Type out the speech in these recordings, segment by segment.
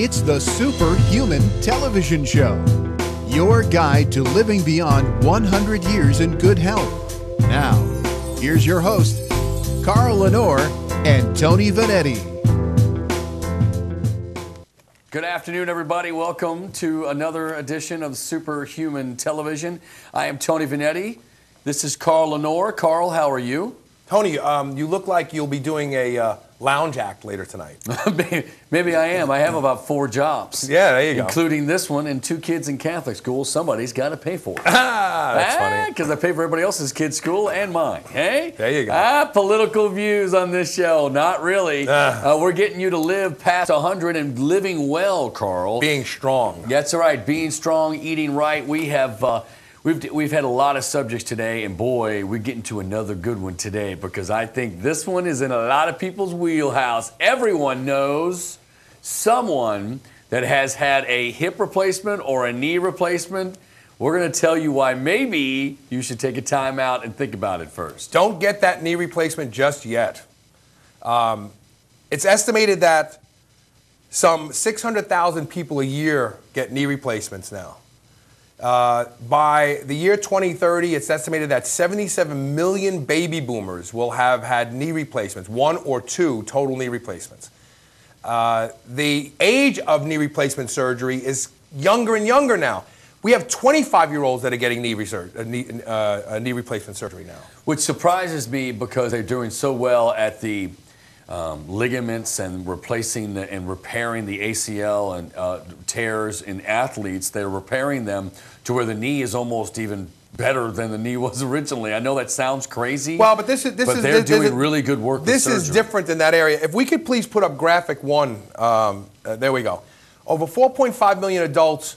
It's the Superhuman Television Show, your guide to living beyond 100 years in good health. Now, here's your host, Carl Lenore and Tony Vanetti. Good afternoon, everybody. Welcome to another edition of Superhuman Television. I am Tony Vanetti. This is Carl Lenore. Carl, how are you? Tony, you look like you'll be doing a lounge act later tonight. Maybe I am. I have about 4 jobs. Yeah, there you go. Including this one and 2 kids in Catholic school. Somebody's got to pay for it. That's funny. Because I pay for everybody else's kids' school and mine. Hey? There you go. Political views on this show. Not really. We're getting you to live past 100 and living well, Carl. Being strong. That's right. Being strong, eating right. We have... We've had a lot of subjects today, and boy, we're getting to another good one today because I think this one is in a lot of people's wheelhouse. Everyone knows someone that has had a hip replacement or a knee replacement. We're going to tell you why maybe you should take a time out and think about it first. Don't get that knee replacement just yet. It's estimated that some 600,000 people a year get knee replacements now. By the year 2030, it's estimated that 77 million baby boomers will have had knee replacements, 1 or 2 total knee replacements. The age of knee replacement surgery is younger and younger now. We have 25-year-olds that are getting knee replacement surgery now. Which surprises me because they're doing so well at the ligaments and replacing and repairing the ACL and tears in athletes. They're repairing them to where the knee is almost even better than the knee was originally. I know that sounds crazy. Well, but they're doing really good work. This is different in that area. If we could please put up graphic 1, there we go. Over 4.5 million adults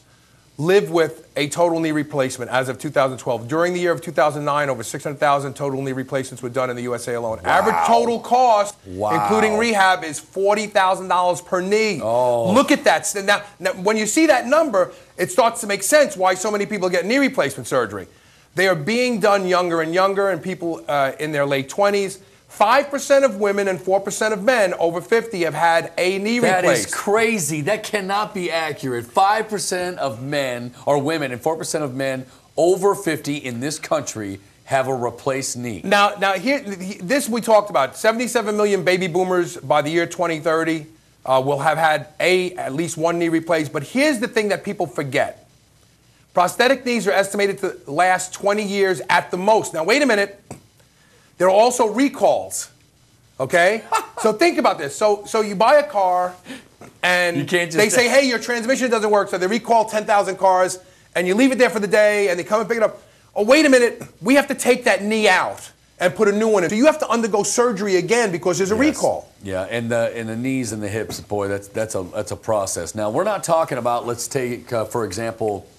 live with a total knee replacement as of 2012. During the year of 2009, over 600,000 total knee replacements were done in the USA alone. Wow. Average total cost, including rehab, is $40,000 per knee. Oh. Look at that. Now, when you see that number, it starts to make sense why so many people get knee replacement surgery. They are being done younger and younger, and people in their late 20s. 5% of women and 4% of men over 50 have had a knee replaced. That is crazy. That cannot be accurate. 5% of men or women and 4% of men over 50 in this country have a replaced knee. Now here, this we talked about. 77 million baby boomers by the year 2030 will have had at least 1 knee replaced. But here's the thing that people forget. Prosthetic knees are estimated to last 20 years at the most. Now, wait a minute. There are also recalls, okay? So think about this. So you buy a car, and they say, hey, your transmission doesn't work, so they recall 10,000 cars, and you leave it there for the day, and they come and pick it up. Oh, wait a minute. We have to take that knee out and put a new one in. So you have to undergo surgery again because there's a recall. Yeah, and the knees and the hips, boy, that's a process. Now, we're not talking about, let's take, for example,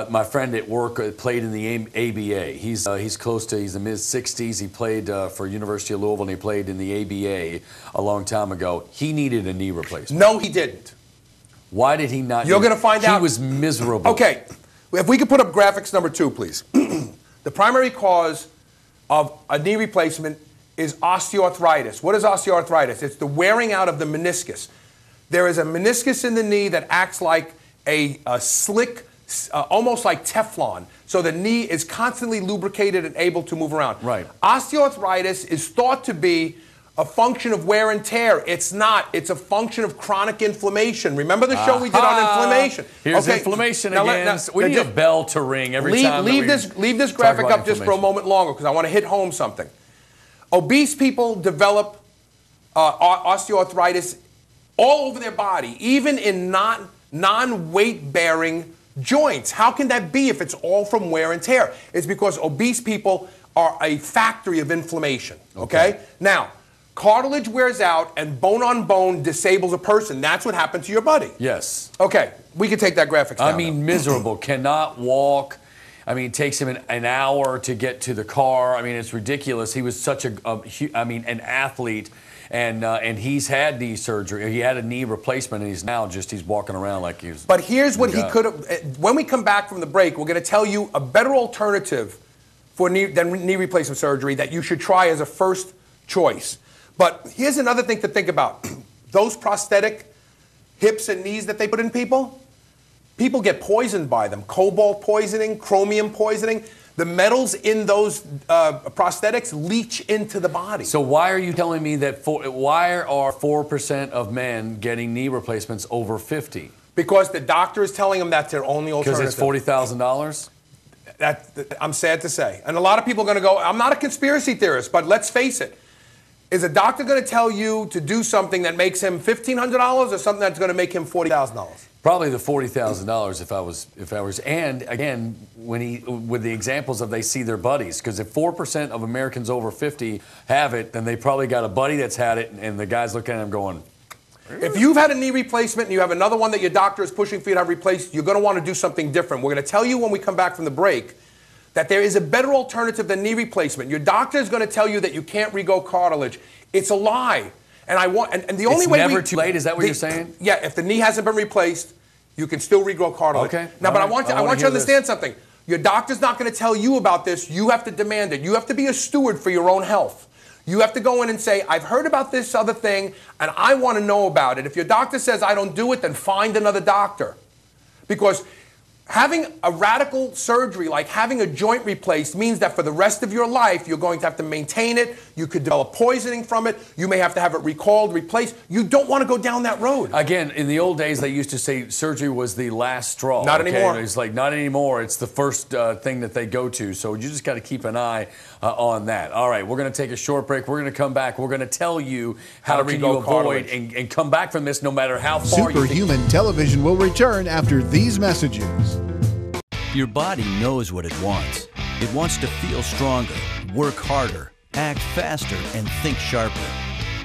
my friend at work played in the ABA. He's in the mid-60s. He played for University of Louisville, and he played in the ABA a long time ago. He needed a knee replacement. No, he didn't. Why did he not? You're going to find out. He was miserable. Okay, if we could put up graphics number 2, please. The primary cause of a knee replacement is osteoarthritis. What is osteoarthritis? It's the wearing out of the meniscus. There is a meniscus in the knee that acts like a slick, almost like Teflon, so the knee is constantly lubricated and able to move around. Right. Osteoarthritis is thought to be a function of wear and tear. It's not. It's a function of chronic inflammation. Remember the show we did on inflammation? Here's inflammation again. We need a bell to ring every time. Leave this graphic up just for a moment longer because I want to hit home something. Obese people develop osteoarthritis all over their body, even in non-weight-bearing joints. How can that be if it's all from wear and tear? It's because obese people are a factory of inflammation, okay? Now, cartilage wears out and bone on bone disables a person. That's what happened to your buddy. Yes. Okay, we can take that graphic down. I mean, miserable. Cannot walk. I mean, it takes him an hour to get to the car. I mean, it's ridiculous. He was such an athlete. And he's had knee surgery. He had a knee replacement, and he's walking around like he's. But here's what he could have. When we come back from the break, we're going to tell you a better alternative for knee replacement surgery that you should try as a first choice. But here's another thing to think about: those prosthetic hips and knees that they put in people, people get poisoned by them. Cobalt poisoning, chromium poisoning. The metals in those prosthetics leach into the body. So why are you telling me that why are 4% of men getting knee replacements over 50? Because the doctor is telling them that's their only alternative. Because it's $40,000? I'm sad to say. And a lot of people are going to go, I'm not a conspiracy theorist, but let's face it. Is a doctor going to tell you to do something that makes him $1,500 or something that's going to make him $40,000? Probably the $40,000 if I was, and again, with the examples of they see their buddies, because if 4% of Americans over 50 have it, then they probably got a buddy that's had it, and the guy's looking at him going. If you've had a knee replacement and you have another one that your doctor is pushing for you to have replaced, you're going to want to do something different. We're going to tell you when we come back from the break that there is a better alternative than knee replacement. Your doctor is going to tell you that you can't regrow cartilage. It's a lie. And the only way it's never too late. Is that what you're saying? Yeah. If the knee hasn't been replaced, you can still regrow cartilage. Okay. Now, but I want you to understand something. Your doctor's not going to tell you about this. You have to demand it. You have to be a steward for your own health. You have to go in and say, I've heard about this other thing, and I want to know about it. If your doctor says I don't do it, then find another doctor. Because having a radical surgery, like having a joint replaced, means that for the rest of your life, you're going to have to maintain it. You could develop poisoning from it. You may have to have it recalled, replaced. You don't want to go down that road. Again, in the old days, they used to say surgery was the last straw. Not anymore. It's like, not anymore. It's the first thing that they go to. So you just got to keep an eye on that. All right, we're going to take a short break. We're going to come back. We're going to tell you how can you avoid and come back from this no matter how far you think. Superhuman Television will return after these messages. Your body knows what it wants. It wants to feel stronger, work harder, act faster, and think sharper.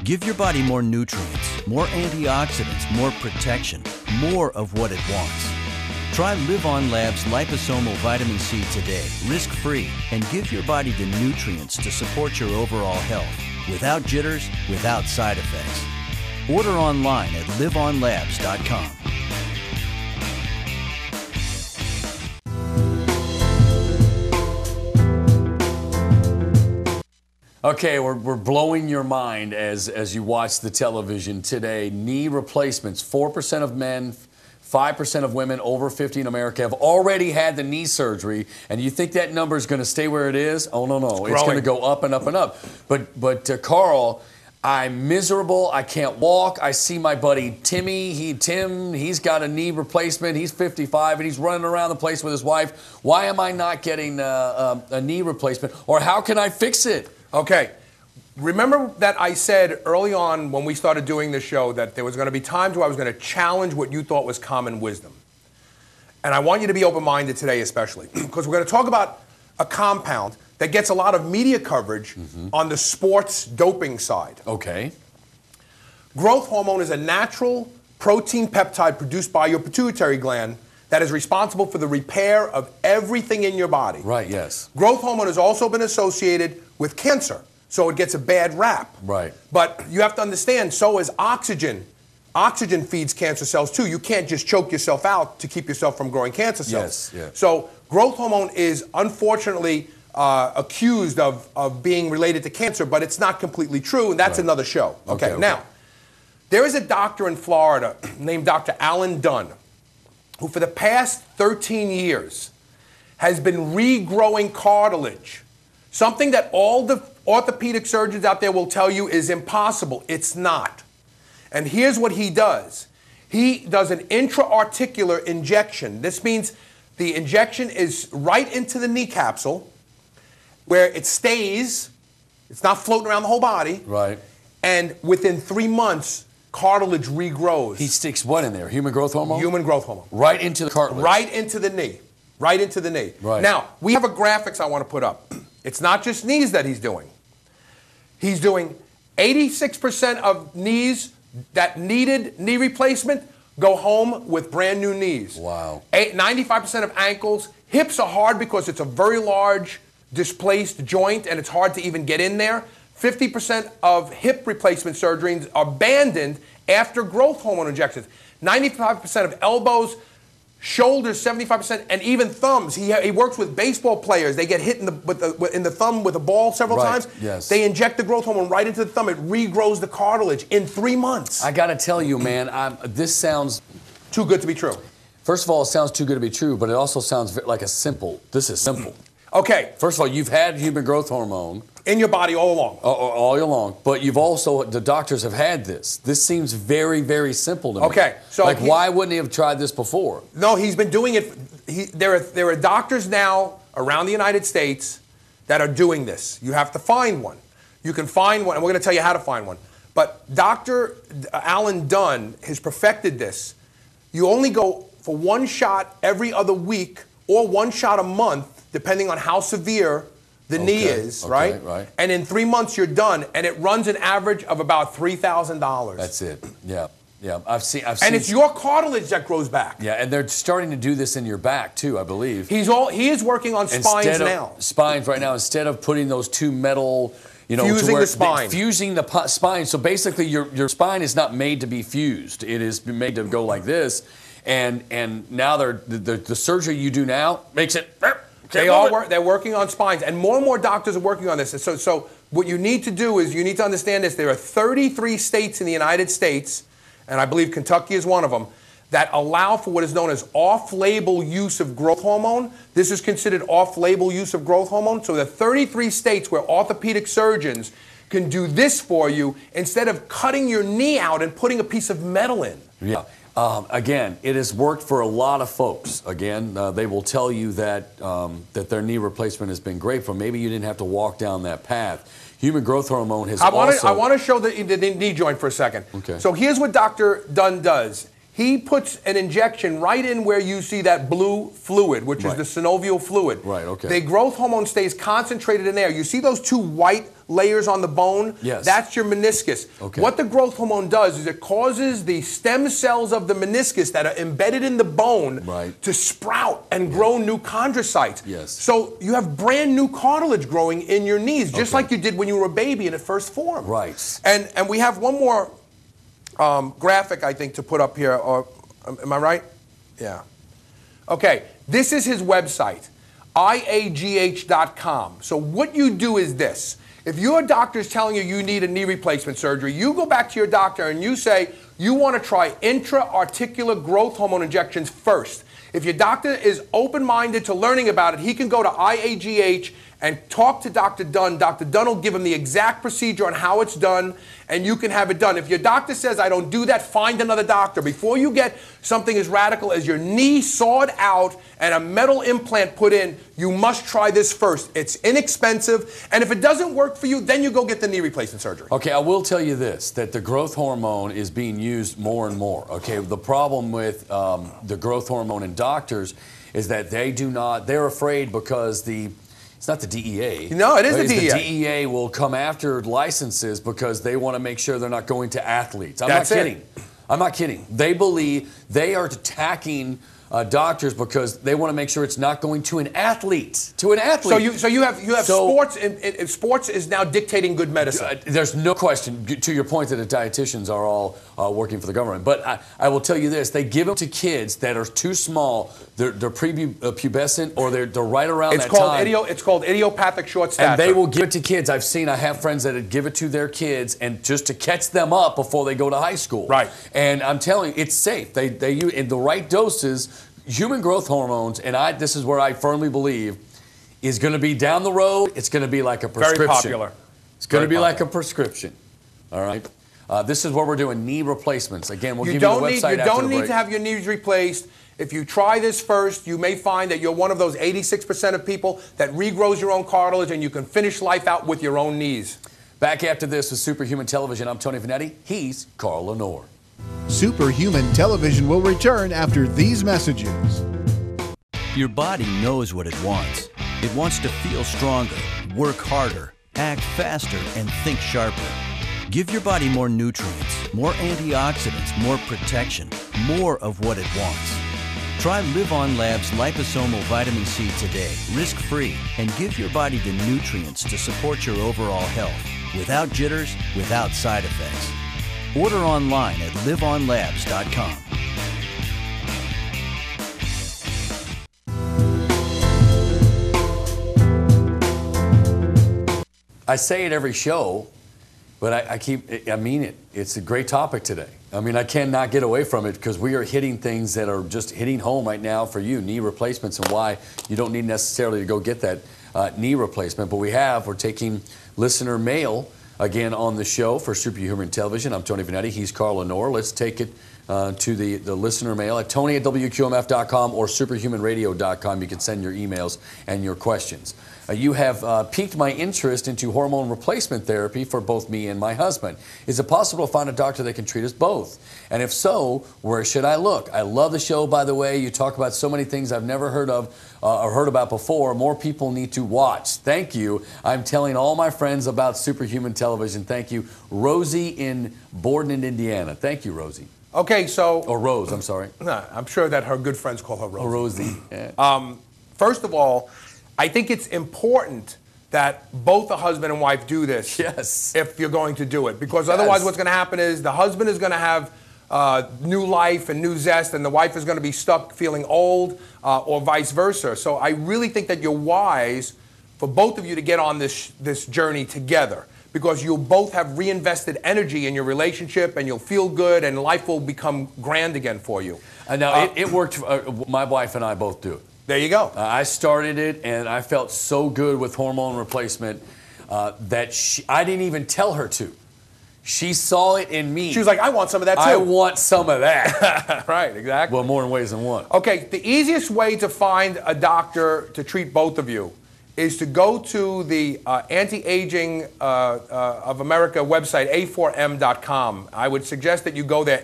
Give your body more nutrients, more antioxidants, more protection, more of what it wants. Try Live On Lab's liposomal vitamin C today, risk-free, and give your body the nutrients to support your overall health, without jitters, without side effects. Order online at liveonlabs.com. Okay, we're blowing your mind as you watch the television today. Knee replacements, 4% of men, 5% of women over 50 in America have already had the knee surgery, and you think that number is going to stay where it is? Oh, no. It's going to go up and up and up. But Carl, I'm miserable. I can't walk. I see my buddy Timmy. He's got a knee replacement. He's 55, and he's running around the place with his wife. Why am I not getting a knee replacement? Or how can I fix it? Okay. Remember that I said early on when we started doing this show that there was going to be times where I was going to challenge what you thought was common wisdom. And I want you to be open-minded today especially, because we're going to talk about a compound that gets a lot of media coverage on the sports doping side. Okay. Growth hormone is a natural protein peptide produced by your pituitary gland that is responsible for the repair of everything in your body. Right, yes. Growth hormone has also been associated with cancer, so it gets a bad rap. Right. But you have to understand, so is oxygen. Oxygen feeds cancer cells too. You can't just choke yourself out to keep yourself from growing cancer cells. Yes, yes. So growth hormone is unfortunately accused of being related to cancer, but it's not completely true, and that's another show. Okay, now, there is a doctor in Florida named Dr. Alan Dunn, who for the past 13 years has been regrowing cartilage, something that all the orthopedic surgeons out there will tell you is impossible. It's not. And here's what he does. He does an intra-articular injection. This means the injection is right into the knee capsule where it stays. It's not floating around the whole body. Right. And within 3 months, cartilage regrows. He sticks what in there? Human growth hormone? Human growth hormone. Right into the cartilage? Right into the knee. Right into the knee. Right. Now, we have a graphics I want to put up. It's not just knees that he's doing. He's doing 86% of knees that needed knee replacement go home with brand new knees. Wow. 95% of ankles. Hips are hard because it's a very large displaced joint and it's hard to even get in there. 50% of hip replacement surgeries are abandoned after growth hormone injections. 95% of elbows, Shoulders, 75%, and even thumbs. He works with baseball players. They get hit in the thumb with a ball several times. Yes. They inject the growth hormone right into the thumb. It regrows the cartilage in 3 months. I got to tell you, man, this sounds too good to be true. First of all, it sounds too good to be true, but it also sounds like this is simple. Okay. First of all, you've had human growth hormone in your body all along. All along. But you've also, the doctors have had this. This seems very, very simple to me. Okay. So like, why wouldn't he have tried this before? No, he's been doing it. There are doctors now around the United States that are doing this. You have to find one. You can find one, and we're going to tell you how to find one. But Dr. Alan Dunn has perfected this. You only go for 1 shot every other week or 1 shot a month, depending on how severe the knee is, right? Right. And in 3 months, you're done. And it runs an average of about $3,000. That's it. Yeah. Yeah. I've seen. And it's your cartilage that grows back. Yeah, and they're starting to do this in your back, too, I believe. He is working on spines now. Spines right now, instead of putting those two metal, fusing the spine. Fusing the spine. So basically, your spine is not made to be fused. It is made to go like this. And now the surgery you do now makes it. They're working on spines, and more doctors are working on this. So what you need to do is you need to understand this. There are 33 states in the United States, and I believe Kentucky is one of them, that allow for what is known as off-label use of growth hormone. This is considered off-label use of growth hormone. So there are 33 states where orthopedic surgeons can do this for you instead of cutting your knee out and putting a piece of metal in. Yeah. Again, it has worked for a lot of folks. Again, they will tell you that their knee replacement has been great for them. Maybe you didn't have to walk down that path. Human growth hormone has I want to show the knee joint for a second. Okay. So here's what Dr. Dunn does. He puts an injection right in where you see that blue fluid, which is the synovial fluid. Right, okay. The growth hormone stays concentrated in there. You see those two white layers on the bone? Yes. That's your meniscus. Okay. What the growth hormone does is it causes the stem cells of the meniscus that are embedded in the bone to sprout and grow new chondrocytes. Yes. So you have brand new cartilage growing in your knees, just like you did when you were a baby and it first formed. Right. And we have one more graphic, I think, to put up here. Or am I right? Yeah. Okay. This is his website, iagh.com. So what you do is this. If your doctor is telling you you need a knee replacement surgery, you go back to your doctor and you say you want to try intra-articular growth hormone injections first. If your doctor is open-minded to learning about it, he can go to IAGH and talk to Dr. Dunn. Dr. Dunn will give him the exact procedure on how it's done, and you can have it done. If your doctor says, I don't do that, find another doctor. Before you get something as radical as your knee sawed out and a metal implant put in, you must try this first. It's inexpensive, and if it doesn't work for you, then you go get the knee replacement surgery. Okay, I will tell you this, that the growth hormone is being used more and more. Okay, the problem with the growth hormone in doctors is that they're afraid because it's not the DEA. No, it is the DEA. The DEA will come after licenses because they want to make sure they're not going to athletes. I'm not kidding. They believe they are attacking doctors because they want to make sure it's not going to an athlete. So you have sports. And sports is now dictating good medicine. There's no question. To your point that the dietitians are all working for the government, but I will tell you this: they give them to kids that are too small. They're prepubescent or they're right around that time. It's called idiopathic short stature. And they will give it to kids. I have friends that give it to their kids and just to catch them up before they go to high school. Right. And I'm telling you, it's safe. They use in the right doses. Human growth hormones, and this is where I firmly believe, is going to be down the road. It's going to be like a prescription. Very popular. It's going to be like a prescription. All right. This is where we're doing knee replacements. Again, we'll give you the website after the break. You don't need to have your knees replaced. If you try this first, you may find that you're one of those 86% of people that regrows your own cartilage, and you can finish life out with your own knees. Back after this with Superhuman Television, I'm Tony Vanetti. He's Carl Lenore. Superhuman Television will return after these messages. Your body knows what it wants. It wants to feel stronger, work harder, act faster, and think sharper. Give your body more nutrients, more antioxidants, more protection, more of what it wants. Try Live On Lab's liposomal vitamin C today, risk-free, and give your body the nutrients to support your overall health, without jitters, without side effects. Order online at liveonlabs.com. I say it every show, but I mean it. It's a great topic today. I mean, I cannot get away from it because we are hitting things that are just hitting home right now for you, knee replacements, and why you don't need necessarily to go get that knee replacement. But we're taking listener mail again on the show for Superhuman Television. I'm Tony Vanetti. He's Carl Lenore. Let's take it to the listener mail at tony@wqmf.com or superhumanradio.com. You can send your emails and your questions. You have piqued my interest into hormone replacement therapy for both me and my husband. Is it possible to find a doctor that can treat us both? And if so, where should I look? I love the show, by the way. You talk about so many things I've never heard of or heard about before. More people need to watch. Thank you. I'm telling all my friends about Superhuman Television. Thank you. Rosie in Borden, Indiana. Thank you, Rosie. Okay, so... Or Rose, I'm sorry. Nah, I'm sure that her good friends call her Rosie. Oh, Rosie. Yeah. First of all, I think it's important that both the husband and wife do this. Yes. If you're going to do it. Because otherwise what's going to happen is the husband is going to have new life and new zest, and the wife is going to be stuck feeling old, or vice versa. So I really think that you're wise for both of you to get on this journey together, because you'll both have reinvested energy in your relationship, and you'll feel good, and life will become grand again for you. Now, it worked. My wife and I both do it. There you go. I started it, and I felt so good with hormone replacement that I didn't even tell her to. She saw it in me. She was like, I want some of that too. I want some of that. Right, exactly. Well, more in ways than one. Okay, the easiest way to find a doctor to treat both of you is to go to the Anti-Aging of America website, a4m.com. I would suggest that you go there,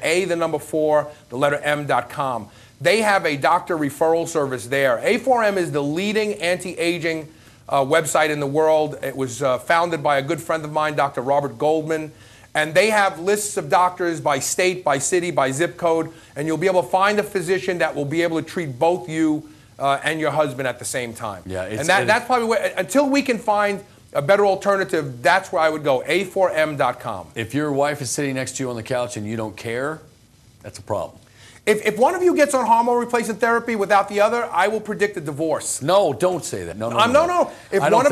m.com. They have a doctor referral service there. A4M is the leading anti-aging website in the world. It was founded by a good friend of mine, Dr. Robert Goldman. And they have lists of doctors by state, by city, by zip code. And you'll be able to find a physician that will be able to treat both you and your husband at the same time. Yeah, and that's probably where, until we can find a better alternative, that's where I would go, a4m.com. If your wife is sitting next to you on the couch and you don't care, that's a problem. If one of you gets on hormone replacement therapy without the other, I will predict a divorce. No, don't say that. No. If one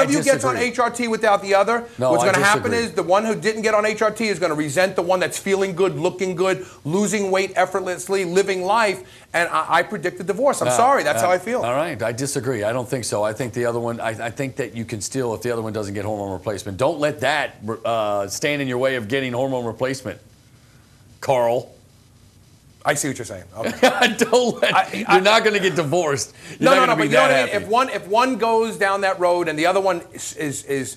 of you gets on HRT without the other, what's going to happen is the one who didn't get on HRT is going to resent the one that's feeling good, looking good, losing weight effortlessly, living life, and I predict a divorce. I'm sorry, that's how I feel. All right, I disagree. I don't think so. I think the other one, I think that you can still, if the other one doesn't get hormone replacement, don't let that stand in your way of getting hormone replacement, Carl. I see what you're saying. Okay. You're not going to get divorced. You're not but you know what I mean? If one goes down that road and the other one is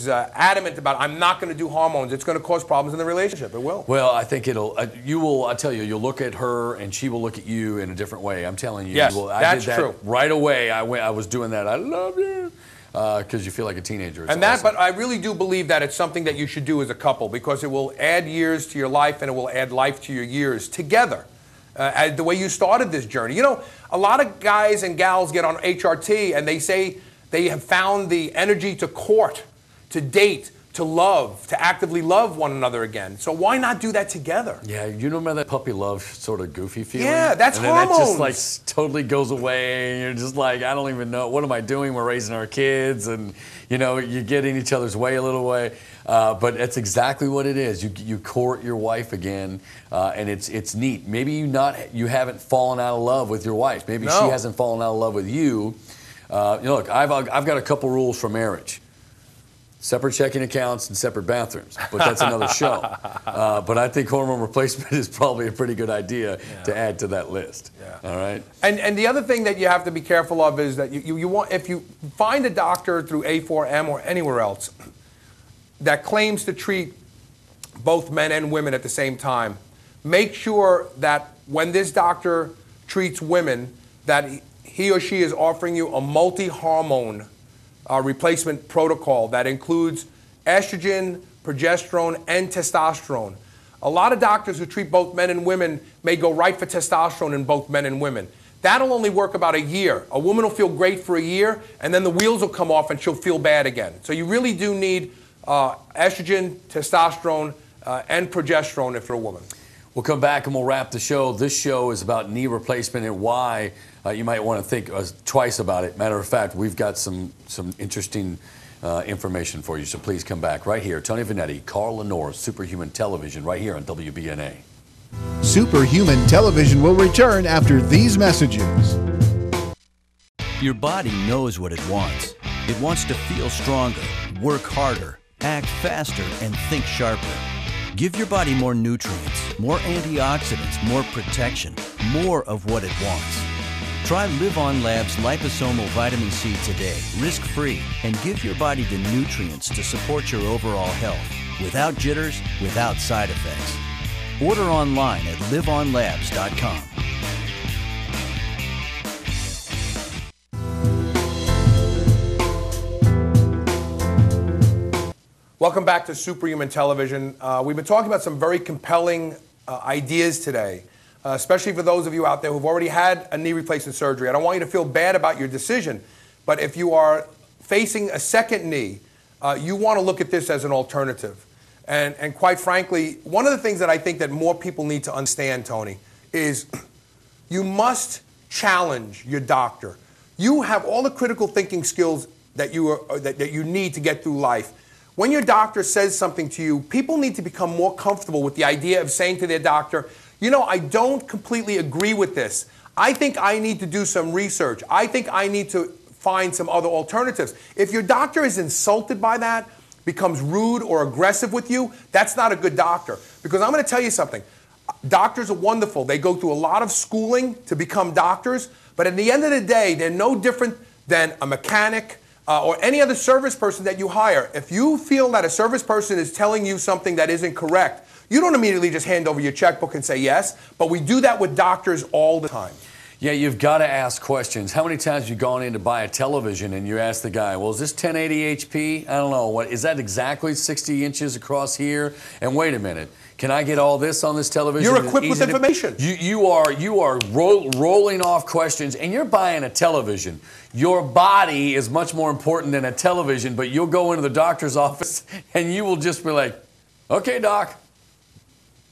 adamant about, I'm not going to do hormones, it's going to cause problems in the relationship. It will. Well, I think it'll. I tell you, you'll look at her and she will look at you in a different way. I'm telling you. Yes, that's true. Right away, I was doing that. I love you. Because you feel like a teenager. But I really do believe that it's something that you should do as a couple, because it will add years to your life and it will add life to your years together. The way you started this journey. You know, a lot of guys and gals get on HRT and they say they have found the energy to court, to date, to love, to actively love one another again. So why not do that together? Yeah, you remember that puppy love sort of goofy feeling? Yeah, that's and then hormones. That just like totally goes away, and you're just like, I don't even know, what am I doing? We're raising our kids, and you know, you get in each other's way a little way. But that's exactly what it is. You court your wife again, and it's neat. Maybe you haven't fallen out of love with your wife. Maybe she hasn't fallen out of love with you. Look, I've got a couple rules for marriage. Separate checking accounts and separate bathrooms, but that's another show. But I think hormone replacement is probably a pretty good idea to add to that list. Yeah. All right. And the other thing that you have to be careful of is that you want, if you find a doctor through A4M or anywhere else that claims to treat both men and women at the same time, make sure that when this doctor treats women, that he or she is offering you a multi-hormone replacement protocol that includes estrogen, progesterone, and testosterone. A lot of doctors who treat both men and women may go right for testosterone in both men and women. That'll only work about a year. A woman will feel great for a year, and then the wheels will come off and she'll feel bad again. So you really do need estrogen, testosterone, and progesterone if you're a woman. We'll come back and we'll wrap the show. This show is about knee replacement and why you might want to think twice about it. Matter of fact, we've got some interesting information for you. So please come back right here. Tony Vanetti, Carl Lenore, Superhuman Television, right here on WBNA. Superhuman Television will return after these messages. Your body knows what it wants. It wants to feel stronger, work harder, act faster, and think sharper. Give your body more nutrients, more antioxidants, more protection, more of what it wants. Try Live On Labs liposomal vitamin C today, risk-free, and give your body the nutrients to support your overall health, without jitters, without side effects. Order online at liveonlabs.com. Welcome back to Superhuman Television. We've been talking about some very compelling ideas today, especially for those of you out there who've already had a knee replacement surgery. I don't want you to feel bad about your decision, but if you are facing a second knee, you want to look at this as an alternative. And quite frankly, one of the things that I think that more people need to understand, Tony, is you must challenge your doctor. You have all the critical thinking skills that you need to get through life. When your doctor says something to you, people need to become more comfortable with the idea of saying to their doctor, you know, I don't completely agree with this. I think I need to do some research. I think I need to find some other alternatives. If your doctor is insulted by that, becomes rude or aggressive with you, that's not a good doctor. Because I'm going to tell you something. Doctors are wonderful. They go through a lot of schooling to become doctors, but at the end of the day, they're no different than a mechanic, or any other service person that you hire. If you feel that a service person is telling you something that isn't correct, you don't immediately just hand over your checkbook and say yes, but we do that with doctors all the time. Yeah, you've got to ask questions. How many times have you gone in to buy a television and you ask the guy, well, is this 1080 HP? I don't know. What is that exactly 60 inches across here? And wait a minute. Can I get all this on this television? You're equipped with information. You are rolling off questions, and you're buying a television. Your body is much more important than a television, but you'll go into the doctor's office, and you will just be like, okay, doc.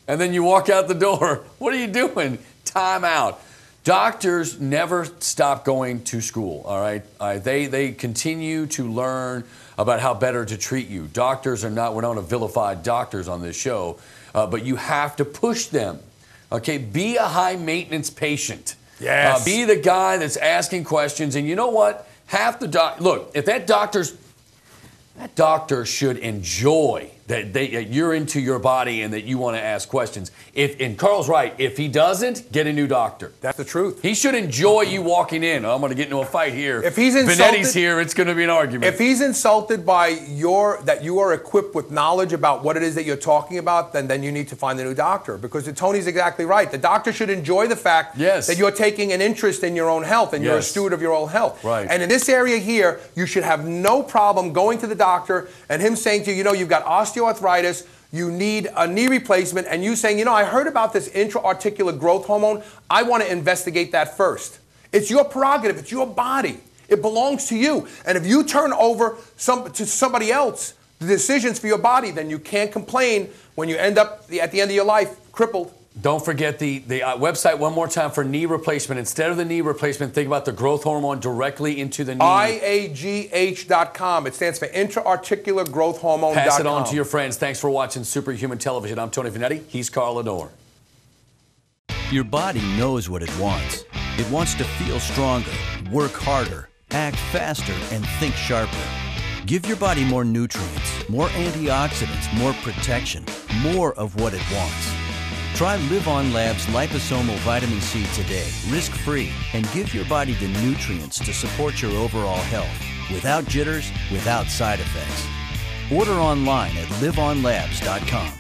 And then you walk out the door. What are you doing? Time out. Doctors never stop going to school, all right? They continue to learn about how better to treat you. Doctors are not, we don't want to vilify doctors on this show, but you have to push them, okay? Be a high-maintenance patient. Yes. Be the guy that's asking questions, and you know what? Half the look, if that doctor should enjoy that you're into your body and that you want to ask questions. And Carl's right, if he doesn't, get a new doctor. That's the truth. He should enjoy you walking in. I'm going to get into a fight here. If he's insulted, Vanetti's here, it's going to be an argument. If he's insulted by that you are equipped with knowledge about what it is that you're talking about, then you need to find a new doctor. Because Tony's exactly right. The doctor should enjoy the fact that you're taking an interest in your own health and you're a steward of your own health. Right. And in this area here, you should have no problem going to the doctor and him saying to you, you know, you've got osteoarthritis, you need a knee replacement, and you saying, you know, I heard about this intra-articular growth hormone. I want to investigate that first. It's your prerogative. It's your body. It belongs to you. And if you turn over to somebody else the decisions for your body, then you can't complain when you end up at the end of your life crippled. Don't forget the website one more time for knee replacement. Instead of the knee replacement, think about the growth hormone directly into the knee. IAGH.com. It stands for intra-articular growth hormone.com. Pass it on to your friends. Thanks for watching Superhuman Television. I'm Tony Vanetti. He's Carl Lenore. Your body knows what it wants. It wants to feel stronger, work harder, act faster, and think sharper. Give your body more nutrients, more antioxidants, more protection, more of what it wants. Try Live On Labs liposomal vitamin C today, risk-free, and give your body the nutrients to support your overall health, without jitters, without side effects. Order online at liveonlabs.com.